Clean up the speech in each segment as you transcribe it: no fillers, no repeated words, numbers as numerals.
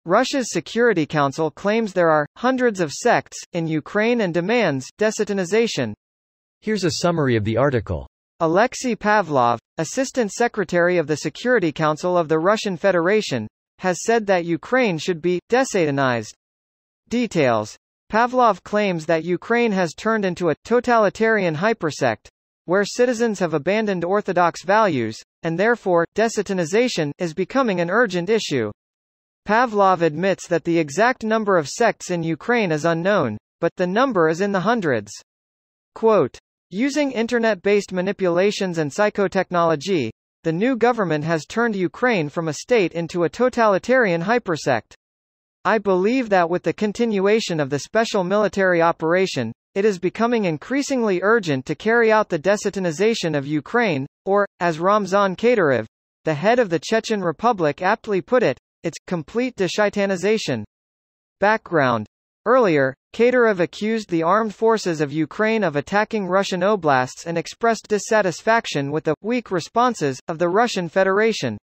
Russia's Security Council claims there are hundreds of sects in Ukraine and demands desatanization. Here's a summary of the article. Alexei Pavlov, Assistant Secretary of the Security Council of the Russian Federation, has said that Ukraine should be desatanized. Details. Pavlov claims that Ukraine has turned into a totalitarian hypersect, where citizens have abandoned orthodox values, and therefore, desatanization is becoming an urgent issue. Pavlov admits that the exact number of sects in Ukraine is unknown, but the number is in the hundreds. Quote, using internet-based manipulations and psychotechnology, the new government has turned Ukraine from a state into a totalitarian hypersect. I believe that with the continuation of the special military operation, it is becoming increasingly urgent to carry out the desatanization of Ukraine, or, as Ramzan Kadyrov, the head of the Chechen Republic aptly put it, its complete deshitanization. Background. Earlier, Kadyrov accused the armed forces of Ukraine of attacking Russian oblasts and expressed dissatisfaction with the weak responses of the Russian Federation.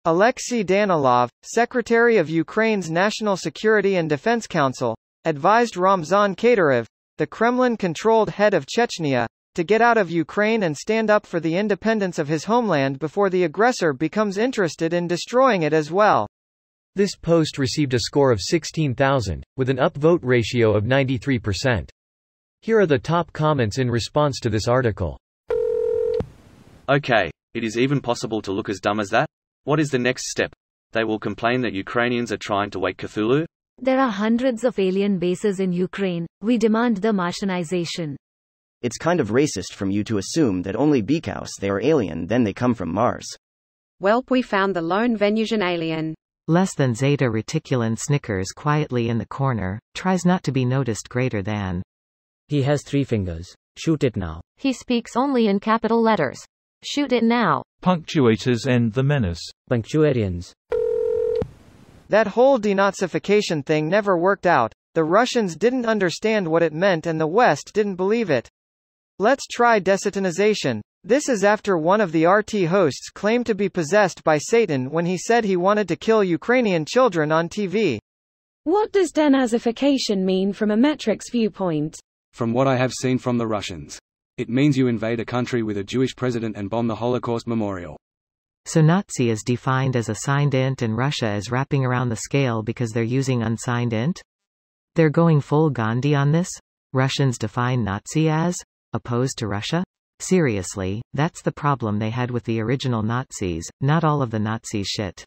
Alexei Danilov, Secretary of Ukraine's National Security and Defense Council, advised Ramzan Kadyrov, the Kremlin-controlled head of Chechnya, to get out of Ukraine and stand up for the independence of his homeland before the aggressor becomes interested in destroying it as well. This post received a score of 16,000, with an upvote ratio of 93%. Here are the top comments in response to this article. Okay, it is even possible to look as dumb as that? What is the next step? They will complain that Ukrainians are trying to wake Cthulhu? There are hundreds of alien bases in Ukraine. We demand the Martianization. It's kind of racist from you to assume that only because they are alien then they come from Mars. Welp, we found the lone Venusian alien. Less than Zeta Reticulans snickers quietly in the corner, tries not to be noticed greater than. He has 3 fingers. Shoot it now. He speaks only in capital letters. Shoot it now. Punctuators end the menace. Punctuarians. That whole denazification thing never worked out. The Russians didn't understand what it meant and the West didn't believe it. Let's try desatanization. This is after one of the RT hosts claimed to be possessed by Satan when he said he wanted to kill Ukrainian children on TV. What does denazification mean from a metrics viewpoint? From what I have seen from the Russians, it means you invade a country with a Jewish president and bomb the Holocaust memorial. So Nazi is defined as a signed int and Russia is wrapping around the scale because they're using unsigned int? They're going full Gandhi on this? Russians define Nazi as opposed to Russia? Seriously, that's the problem they had with the original Nazis, not all of the Nazis shit.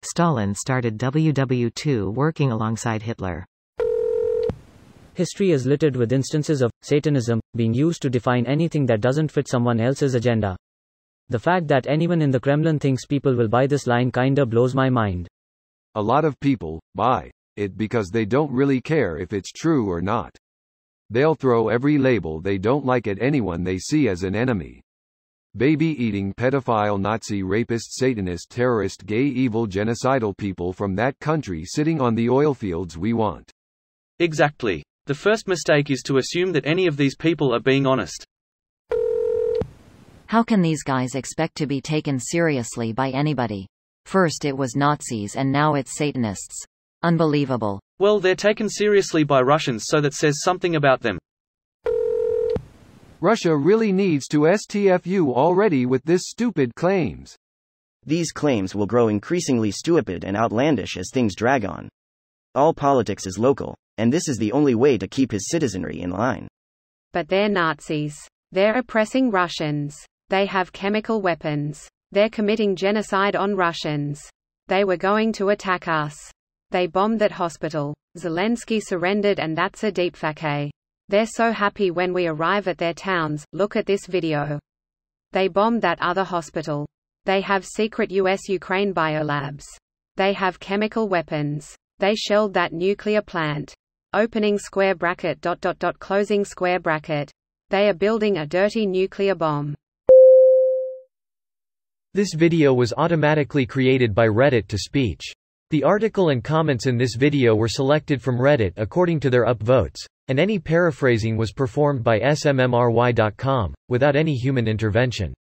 Stalin started WW2 working alongside Hitler. History is littered with instances of Satanism being used to define anything that doesn't fit someone else's agenda. The fact that anyone in the Kremlin thinks people will buy this line kinda blows my mind. A lot of people buy it because they don't really care if it's true or not. They'll throw every label they don't like at anyone they see as an enemy. Baby-eating pedophile Nazi rapist Satanist terrorist gay evil genocidal people from that country sitting on the oil fields we want. Exactly. The first mistake is to assume that any of these people are being honest. How can these guys expect to be taken seriously by anybody? First it was Nazis and now it's Satanists. Unbelievable. Well, they're taken seriously by Russians, so that says something about them. Russia really needs to STFU already with this stupid claims. These claims will grow increasingly stupid and outlandish as things drag on. All politics is local, and this is the only way to keep his citizenry in line. But they're Nazis. They're oppressing Russians. They have chemical weapons. They're committing genocide on Russians. They were going to attack us. They bombed that hospital. Zelensky surrendered and that's a deepfake. They're so happy when we arrive at their towns. Look at this video. They bombed that other hospital. They have secret US-Ukraine biolabs. They have chemical weapons. They shelled that nuclear plant. Opening square bracket ... closing square bracket. They are building a dirty nuclear bomb. This video was automatically created by Reddit to speech. The article and comments in this video were selected from Reddit according to their upvotes, and any paraphrasing was performed by smmry.com, without any human intervention.